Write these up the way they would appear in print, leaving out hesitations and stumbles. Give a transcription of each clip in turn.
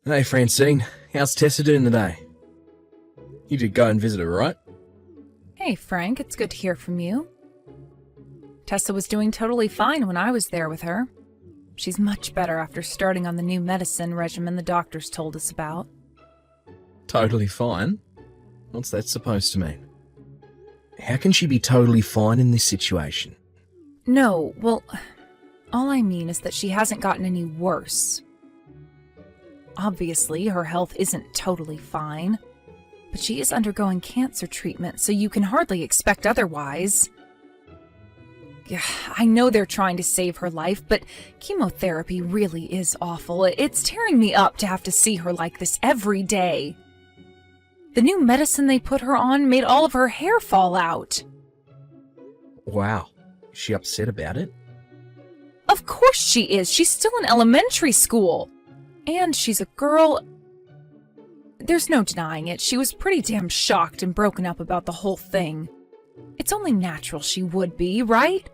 Hey Francine, how's Tessa doing today? You did go and visit her, right? Hey, Frank, it's good to hear from you. Tessa was doing totally fine when I was there with her. She's much better after starting on the new medicine regimen the doctors told us about. Totally fine? What's that supposed to mean? How can she be totally fine in this situation? No, well, all I mean is that she hasn't gotten any worse. Obviously, her health isn't totally fine, but she is undergoing cancer treatment, so you can hardly expect otherwise. Yeah, I know they're trying to save her life, but chemotherapy really is awful. It's tearing me up to have to see her like this every day. The new medicine they put her on made all of her hair fall out. Wow, is she upset about it? Of course she is. She's still in elementary school. And she's a girl. There's no denying it. She was pretty damn shocked and broken up about the whole thing. It's only natural she would be, right?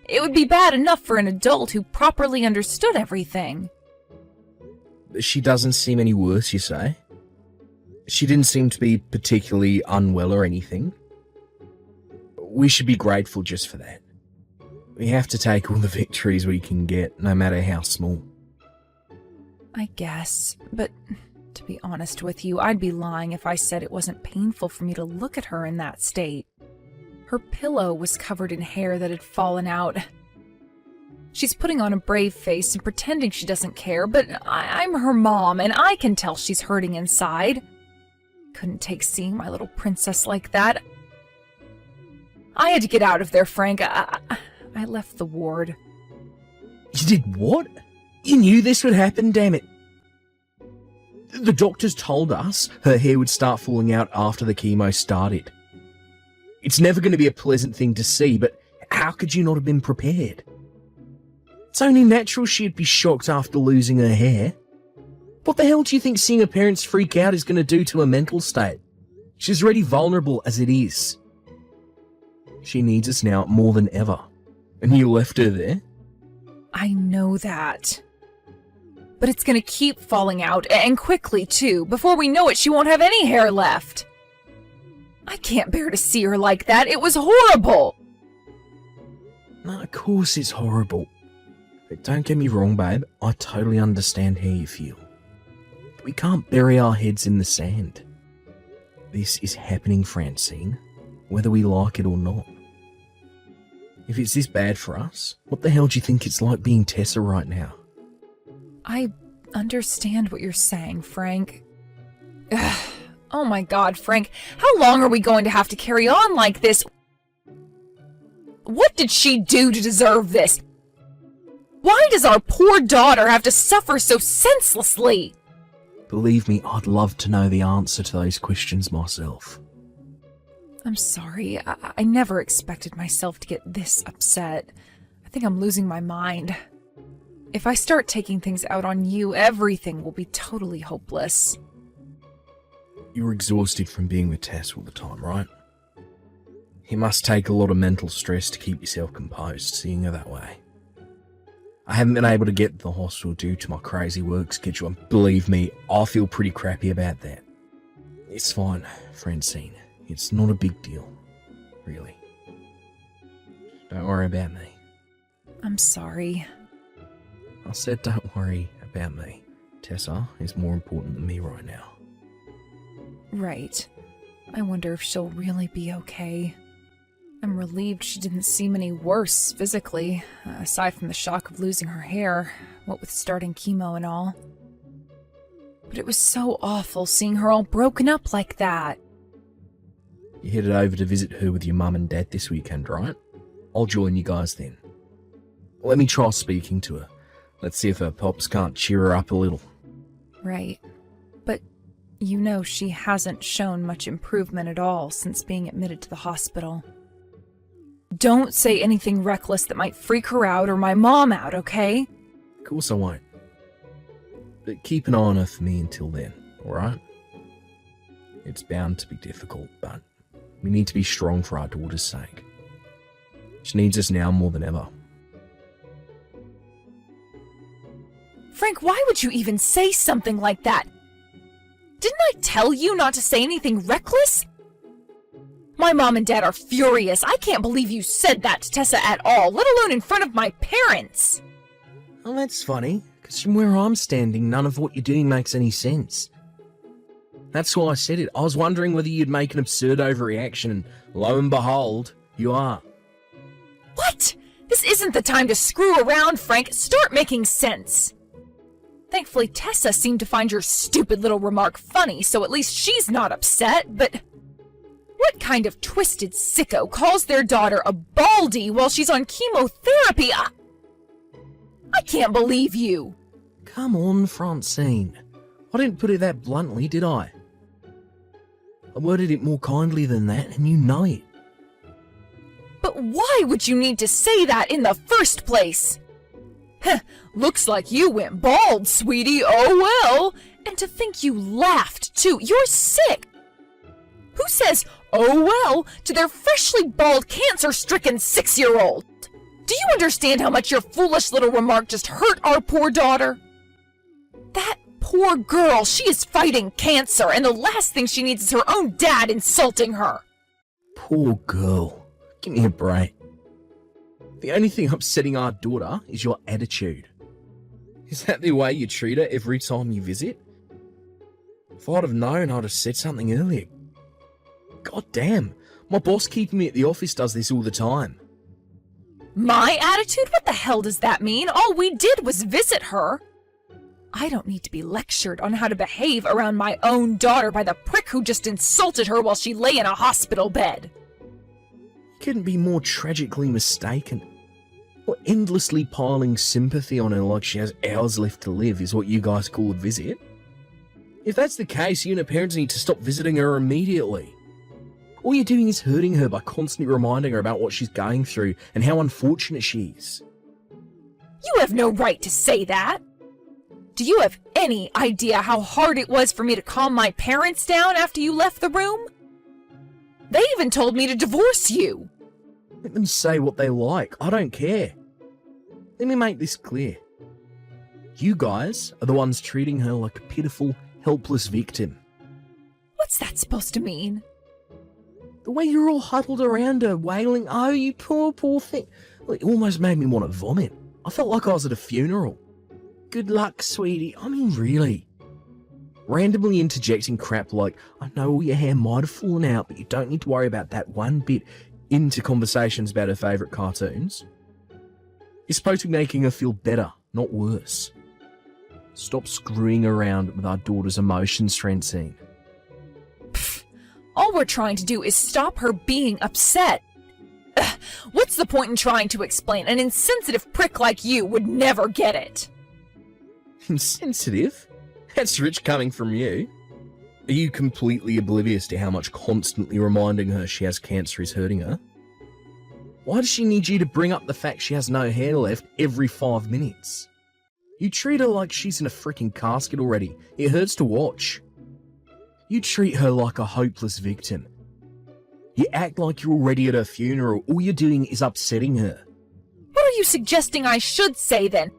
It would be bad enough for an adult who properly understood everything. She doesn't seem any worse, you say? She didn't seem to be particularly unwell or anything. We should be grateful just for that. We have to take all the victories we can get, no matter how small. I guess, but to be honest with you, I'd be lying if I said it wasn't painful for me to look at her in that state. Her pillow was covered in hair that had fallen out. She's putting on a brave face and pretending she doesn't care, but I'm her mom, and I can tell she's hurting inside. Couldn't take seeing my little princess like that. I had to get out of there, Frank. I left the ward. You did what? You knew this would happen, damn it. The doctors told us her hair would start falling out after the chemo started. It's never going to be a pleasant thing to see, but how could you not have been prepared? It's only natural she'd be shocked after losing her hair. What the hell do you think seeing her parents freak out is going to do to her mental state? She's already vulnerable as it is. She needs us now more than ever. And you left her there? I know that. But it's gonna keep falling out, and quickly too. Before we know it, she won't have any hair left. I can't bear to see her like that. It was horrible. No, of course it's horrible. But don't get me wrong, babe. I totally understand how you feel. But we can't bury our heads in the sand. This is happening, Francine, whether we like it or not. If it's this bad for us, what the hell do you think it's like being Tessa right now? I understand what you're saying, Frank. Ugh. Oh my God, Frank. How long are we going to have to carry on like this? What did she do to deserve this? Why does our poor daughter have to suffer so senselessly? Believe me, I'd love to know the answer to those questions myself. I'm sorry. I never expected myself to get this upset. I think I'm losing my mind. If I start taking things out on you, everything will be totally hopeless. You're exhausted from being with Tess all the time, right? It must take a lot of mental stress to keep yourself composed, seeing her that way. I haven't been able to get to the hospital due to my crazy work schedule, and believe me, I feel pretty crappy about that. It's fine, Francine. It's not a big deal, really. Don't worry about me. I'm sorry. I said don't worry about me. Tessa is more important than me right now. Right. I wonder if she'll really be okay. I'm relieved she didn't seem any worse physically, aside from the shock of losing her hair, what with starting chemo and all. But it was so awful seeing her all broken up like that. You headed over to visit her with your mum and dad this weekend, right? I'll join you guys then. Let me try speaking to her. Let's see if her pops can't cheer her up a little. Right. But you know she hasn't shown much improvement at all since being admitted to the hospital. Don't say anything reckless that might freak her out or my mom out, okay? Of course I won't. But keep an eye on her for me until then, alright? It's bound to be difficult, but we need to be strong for our daughter's sake. She needs us now more than ever. Frank, why would could you even say something like that? Didn't I tell you not to say anything reckless? My mom and dad are furious. I can't believe you said that to Tessa at all, let alone in front of my parents. Oh, that's funny, because from where I'm standing, none of what you're doing makes any sense. That's why I said it. I was wondering whether you'd make an absurd overreaction, and lo and behold, you are. What? This isn't the time to screw around, Frank. Start making sense. Thankfully, Tessa seemed to find your stupid little remark funny, so at least she's not upset, but... What kind of twisted sicko calls their daughter a baldy while she's on chemotherapy? I can't believe you. Come on, Francine. I didn't put it that bluntly, did I? I worded it more kindly than that, and you know it. But why would you need to say that in the first place? Heh, looks like you went bald, sweetie. Oh well. And to think you laughed, too. You're sick. Who says, oh well, to their freshly bald, cancer-stricken 6-year-old? Do you understand how much your foolish little remark just hurt our poor daughter? That poor girl, she is fighting cancer, and the last thing she needs is her own dad insulting her. Poor girl. Give me a break. The only thing upsetting our daughter is your attitude. Is that the way you treat her every time you visit? If I'd have known, I'd have said something earlier. God damn, my boss keeping me at the office does this all the time. My attitude? What the hell does that mean? All we did was visit her. I don't need to be lectured on how to behave around my own daughter by the prick who just insulted her while she lay in a hospital bed. You couldn't be more tragically mistaken. Or endlessly piling sympathy on her like she has hours left to live is what you guys call a visit. If that's the case, you and her parents need to stop visiting her immediately. All you're doing is hurting her by constantly reminding her about what she's going through and how unfortunate she is. You have no right to say that. Do you have any idea how hard it was for me to calm my parents down after you left the room? They even told me to divorce you. Let them say what they like. I don't care. Let me make this clear. You guys are the ones treating her like a pitiful, helpless victim. What's that supposed to mean? The way you're all huddled around her, wailing, oh, you poor, poor thing. Well, it almost made me want to vomit. I felt like I was at a funeral. Good luck, sweetie. I mean, really. Randomly interjecting crap like, I know all your hair might have fallen out, but you don't need to worry about that one bit, into conversations about her favourite cartoons. You're supposed to be making her feel better, not worse. Stop screwing around with our daughter's emotions, Francine. All we're trying to do is stop her being upset. Ugh, what's the point in trying to explain? An insensitive prick like you would never get it. Insensitive? That's rich coming from you. Are you completely oblivious to how much constantly reminding her she has cancer is hurting her? Why does she need you to bring up the fact she has no hair left every 5 minutes? You treat her like she's in a freaking casket already. It hurts to watch. You treat her like a hopeless victim. You act like you're already at her funeral. All you're doing is upsetting her. What are you suggesting I should say then?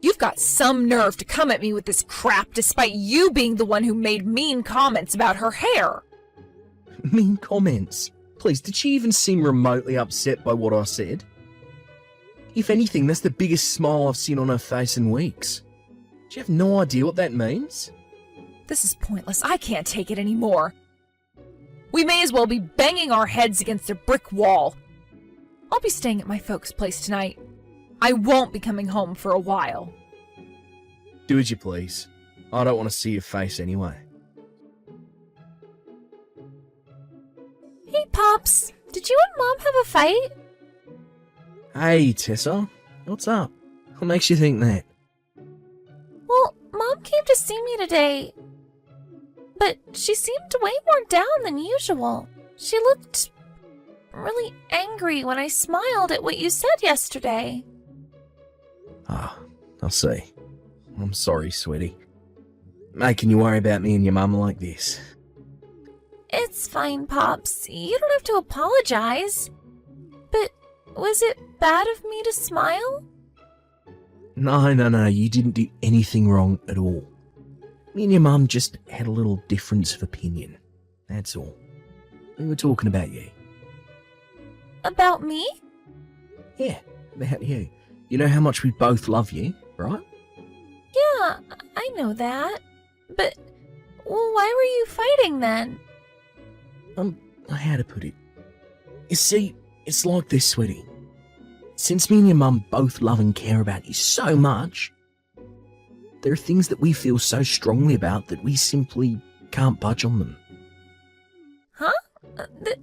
You've got some nerve to come at me with this crap despite you being the one who made mean comments about her hair. Mean comments? Please, did she even seem remotely upset by what I said? If anything, that's the biggest smile I've seen on her face in weeks. Do you have no idea what that means? This is pointless. I can't take it anymore. We may as well be banging our heads against a brick wall. I'll be staying at my folks' place tonight. I won't be coming home for a while. Do as you please. I don't want to see your face anyway. Hey, Pops. Did you and Mom have a fight? Hey, Tessa. What's up? What makes you think that? Well, Mom came to see me today, but she seemed way more down than usual. She looked really angry when I smiled at what you said yesterday. Ah, I see. I'm sorry, sweetie. Making you worry about me and your mum like this. It's fine, Pops. You don't have to apologize. But was it bad of me to smile? No, you didn't do anything wrong at all. Me and your mum just had a little difference of opinion. That's all. We were talking about you. About me? Yeah, about you. You know how much we both love you, right? Yeah, I know that. But why were you fighting then? How to put it? You see, it's like this, sweetie. Since me and your mum both love and care about you so much, there are things that we feel so strongly about that we simply can't budge on them. Huh?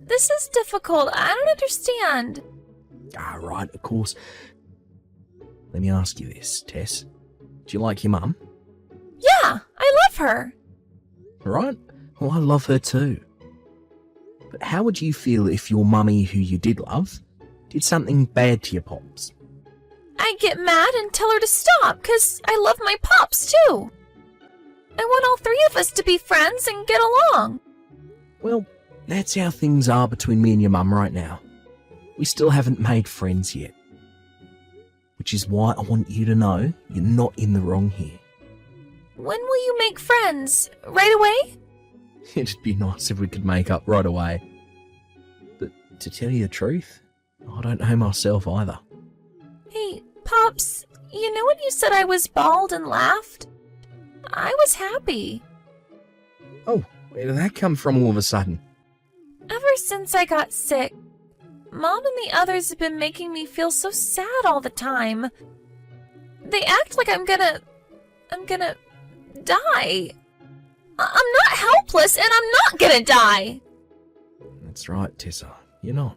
This is difficult. I don't understand. Right, of course. Let me ask you this, Tess. Do you like your mum? Yeah, I love her. Right? Well, I love her too. But how would you feel if your mummy, who you did love, did something bad to your pops? I'd get mad and tell her to stop, 'cause I love my pops too. I want all three of us to be friends and get along. Well, that's how things are between me and your mum right now. We still haven't made friends yet. Which is why I want you to know you're not in the wrong here. When will you make friends? Right away? It'd be nice if we could make up right away. But to tell you the truth, I don't know myself either. Hey, Pops, you know when you said I was bald and laughed? I was happy. Oh, where did that come from all of a sudden? Ever since I got sick, Mom and the others have been making me feel so sad all the time. They act like I'm gonna die. I'm not helpless and I'm not gonna die. That's right, Tessa. You're not.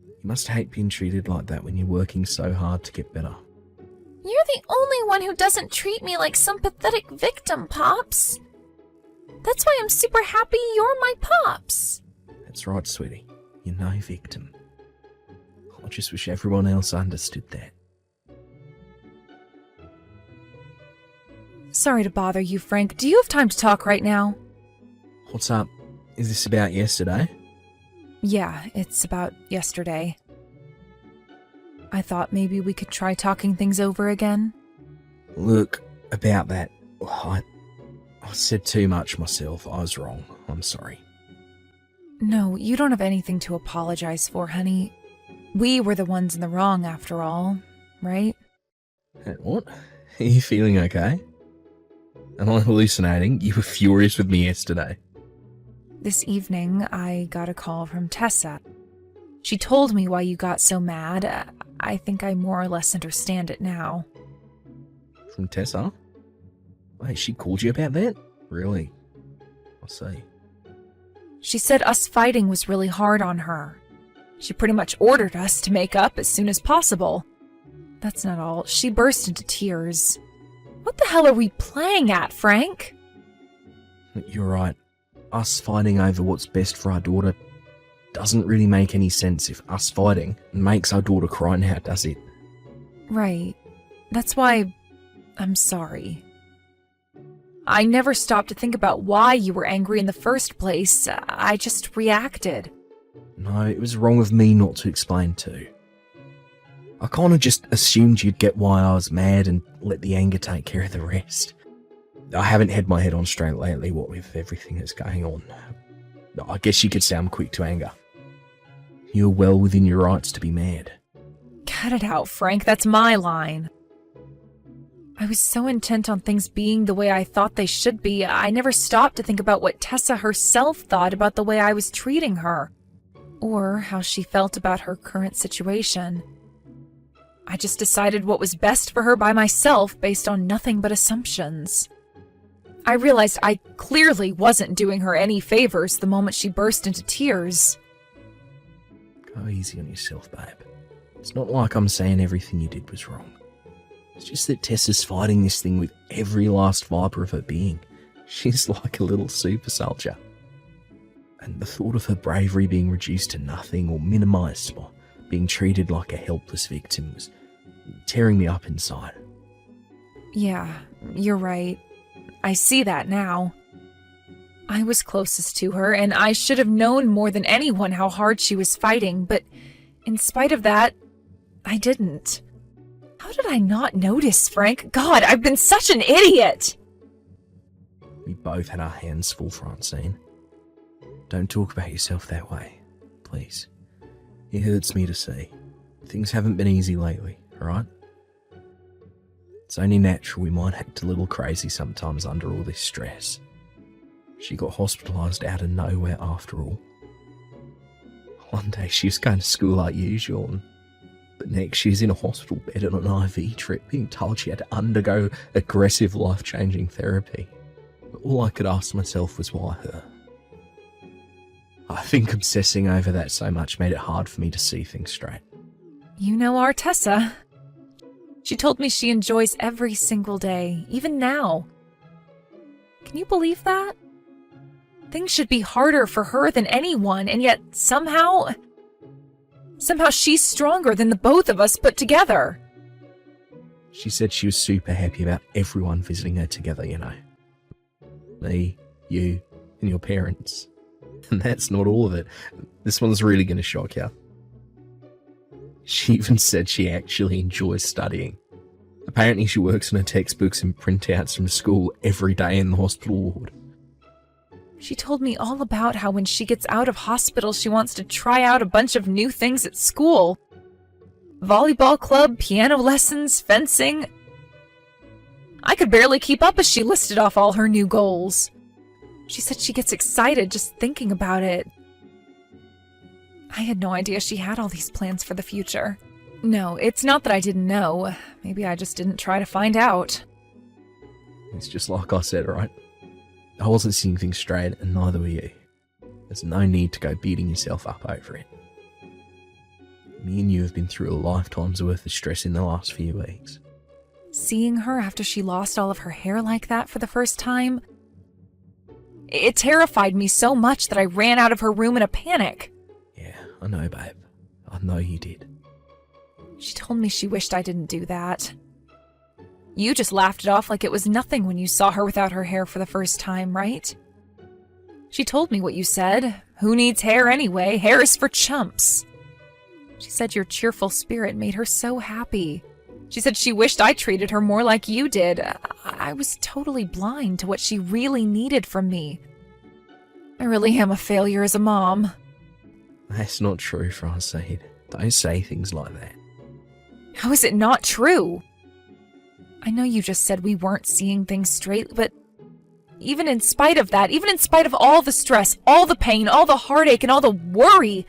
You must hate being treated like that when you're working so hard to get better. You're the only one who doesn't treat me like some pathetic victim, Pops. That's why I'm super happy you're my Pops. That's right, sweetie. You're no victim. I just wish everyone else understood that. Sorry to bother you, Frank. Do you have time to talk right now? What's up? Is this about yesterday? Yeah, it's about yesterday. I thought maybe we could try talking things over again. Look, about that, I said too much myself. I was wrong. I'm sorry. No, you don't have anything to apologize for, honey. We were the ones in the wrong after all, right? What? Are you feeling okay? Am I hallucinating? You were furious with me yesterday. This evening, I got a call from Tessa. She told me why you got so mad. I think I more or less understand it now. From Tessa? Wait, she called you about that? Really? I see. She said us fighting was really hard on her. She pretty much ordered us to make up as soon as possible. That's not all. She burst into tears. What the hell are we playing at, Frank? You're right. Us fighting over what's best for our daughter doesn't really make any sense if us fighting makes our daughter cry now, does it? Right. That's why I'm sorry. I never stopped to think about why you were angry in the first place. I just reacted. No, it was wrong of me not to explain too. I kind of just assumed you'd get why I was mad and let the anger take care of the rest. I haven't had my head on straight lately, what with everything that's going on. I guess you could say I'm quick to anger. You're well within your rights to be mad. Cut it out, Frank. That's my line. I was so intent on things being the way I thought they should be, I never stopped to think about what Tessa herself thought about the way I was treating her, or how she felt about her current situation. I just decided what was best for her by myself based on nothing but assumptions. I realized I clearly wasn't doing her any favors the moment she burst into tears. Go easy on yourself, babe. It's not like I'm saying everything you did was wrong. It's just that Tessa's fighting this thing with every last fibre of her being. She's like a little super soldier. And the thought of her bravery being reduced to nothing or minimised by being treated like a helpless victim was tearing me up inside. Yeah, you're right. I see that now. I was closest to her, and I should have known more than anyone how hard she was fighting, but in spite of that, I didn't. How did I not notice, Frank? God, I've been such an idiot! We both had our hands full, Francine. Don't talk about yourself that way, please. It hurts me to see. Things haven't been easy lately, alright? It's only natural we might act a little crazy sometimes under all this stress. She got hospitalised out of nowhere after all. One day she was going to school like usual, but next she's in a hospital bed on an IV trip being told she had to undergo aggressive life-changing therapy. But all I could ask myself was why her? I think obsessing over that so much made it hard for me to see things straight. You know our Tessa. She told me she enjoys every single day, even now. Can you believe that? Things should be harder for her than anyone, and yet somehow she's stronger than the both of us put together. She said she was super happy about everyone visiting her together, you know. Me, you, and your parents. And that's not all of it. This one's really going to shock you. She even said she actually enjoys studying. Apparently she works on her textbooks and printouts from school every day in the hospital ward. She told me all about how when she gets out of hospital she wants to try out a bunch of new things at school. Volleyball club, piano lessons, fencing. I could barely keep up as she listed off all her new goals. She said she gets excited just thinking about it. I had no idea she had all these plans for the future. No, it's not that I didn't know. Maybe I just didn't try to find out. It's just like I said, right? I wasn't seeing things straight, and neither were you. There's no need to go beating yourself up over it. Me and you have been through a lifetime's worth of stress in the last few weeks. Seeing her after she lost all of her hair like that for the first time, it terrified me so much that I ran out of her room in a panic. Yeah, I know, babe. I know you did. She told me she wished I didn't do that. You just laughed it off like it was nothing when you saw her without her hair for the first time, right? She told me what you said. Who needs hair anyway? Hair is for chumps. She said your cheerful spirit made her so happy. She said she wished I treated her more like you did. I was totally blind to what she really needed from me. I really am a failure as a mom. That's not true, Francine. Don't say things like that. How is it not true? I know you just said we weren't seeing things straight, but even in spite of that, even in spite of all the stress, all the pain, all the heartache, and all the worry,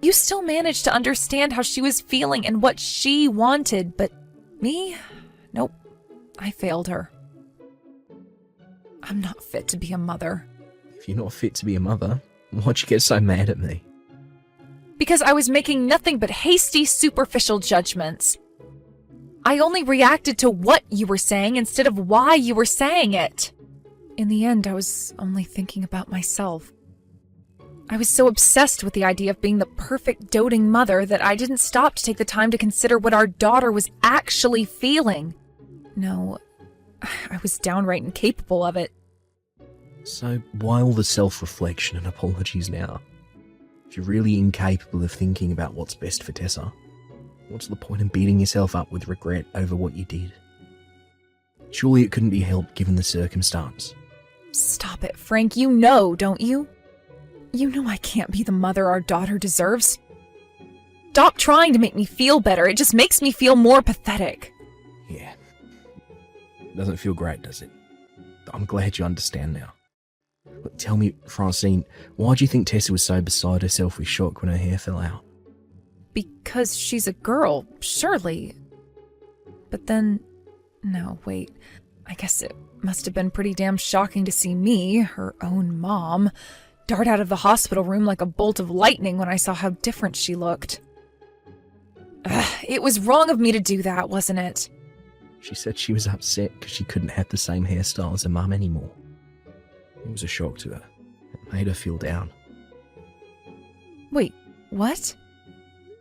you still managed to understand how she was feeling and what she wanted, but me? Nope. I failed her. I'm not fit to be a mother. If you're not fit to be a mother, why'd you get so mad at me? Because I was making nothing but hasty, superficial judgments. I only reacted to what you were saying instead of why you were saying it. In the end, I was only thinking about myself. I was so obsessed with the idea of being the perfect doting mother that I didn't stop to take the time to consider what our daughter was actually feeling. No, I was downright incapable of it. So why all the self-reflection and apologies now? If you're really incapable of thinking about what's best for Tessa, what's the point in beating yourself up with regret over what you did? Surely it couldn't be helped given the circumstance. Stop it, Frank. You know, don't you? You know I can't be the mother our daughter deserves. Stop trying to make me feel better. It just makes me feel more pathetic. Yeah. Doesn't feel great, does it? I'm glad you understand now. But tell me, Francine, why do you think Tessa was so beside herself with shock when her hair fell out? Because she's a girl, surely. But then... No, wait. I guess it must have been pretty damn shocking to see me, her own mom, dart out of the hospital room like a bolt of lightning when I saw how different she looked. It was wrong of me to do that, wasn't it? She said she was upset because she couldn't have the same hairstyle as her mum anymore. It was a shock to her. It made her feel down. Wait, what?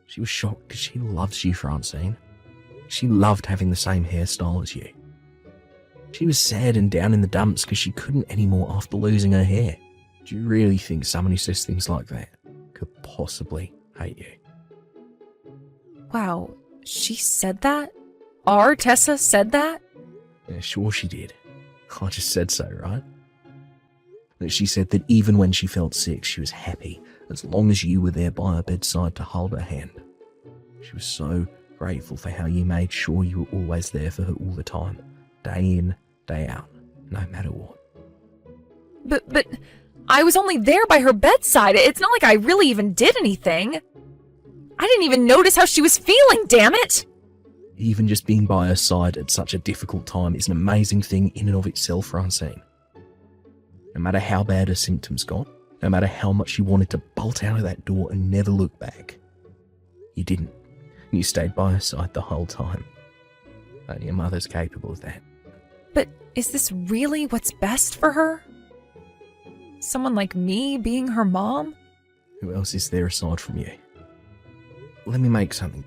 She was shocked because she loves you, Francine. She loved having the same hairstyle as you. She was sad and down in the dumps because she couldn't anymore after losing her hair. Do you really think someone who says things like that could possibly hate you? Wow, She said that? Our Tessa said that? Yeah, sure she did. I just said so, right? That she said that even when she felt sick, she was happy as long as you were there by her bedside to hold her hand. She was so grateful for how you made sure you were always there for her all the time, day in, day out, no matter what. But I was only there by her bedside. It's not like I really even did anything. I didn't even notice how she was feeling, damn it! Even just being by her side at such a difficult time is an amazing thing in and of itself, Francine. No matter how bad her symptoms got, no matter how much you wanted to bolt out of that door and never look back, you didn't. And you stayed by her side the whole time. Only your mother's capable of that. But is this really what's best for her? Someone like me being her mom? Who else is there aside from you? Let me make something.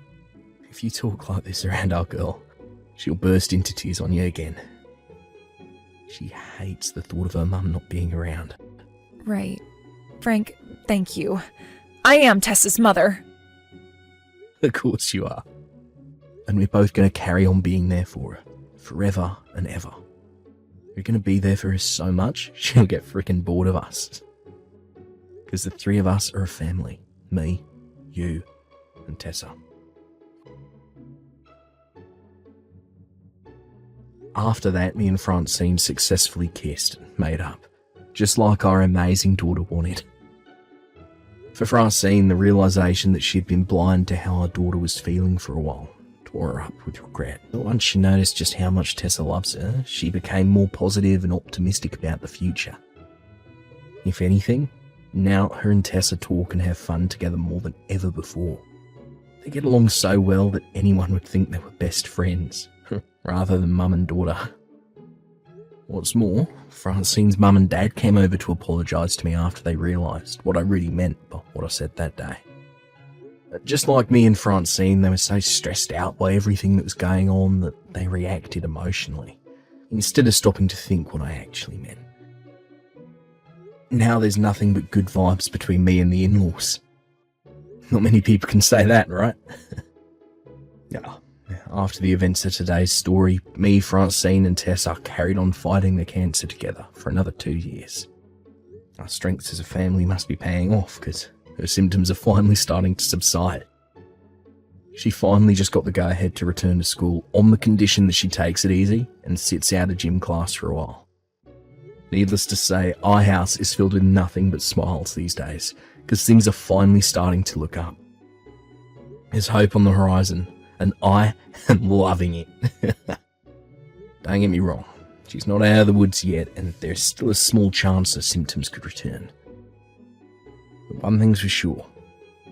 If you talk like this around our girl, she'll burst into tears on you again. She hates the thought of her mum not being around. Right. Frank, thank you. I am Tessa's mother. Of course you are. And we're both going to carry on being there for her, forever and ever. We're going to be there for her so much, she'll get frickin' bored of us. Because the three of us are a family. Me, you, and Tessa. After that, me and Francine successfully kissed and made up, just like our amazing daughter wanted. For Francine, the realisation that she'd been blind to how her daughter was feeling for a while tore her up with regret. But once she noticed just how much Tessa loves her, she became more positive and optimistic about the future. If anything, now her and Tessa talk and have fun together more than ever before. They get along so well that anyone would think they were best friends, rather than mum and daughter. What's more, Francine's mum and dad came over to apologise to me after they realised what I really meant by what I said that day. Just like me and Francine, they were so stressed out by everything that was going on that they reacted emotionally, instead of stopping to think what I actually meant. Now there's nothing but good vibes between me and the in-laws. Not many people can say that, right? No. After the events of today's story, me, Francine and Tessa carried on fighting the cancer together for another 2 years. Our strengths as a family must be paying off because her symptoms are finally starting to subside. She finally just got the go-ahead to return to school on the condition that she takes it easy and sits out of gym class for a while. Needless to say, our house is filled with nothing but smiles these days because things are finally starting to look up. There's hope on the horizon, and I am loving it. Don't get me wrong, she's not out of the woods yet, and there's still a small chance her symptoms could return. But one thing's for sure,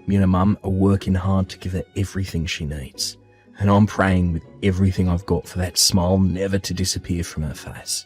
me and her mum are working hard to give her everything she needs, and I'm praying with everything I've got for that smile never to disappear from her face.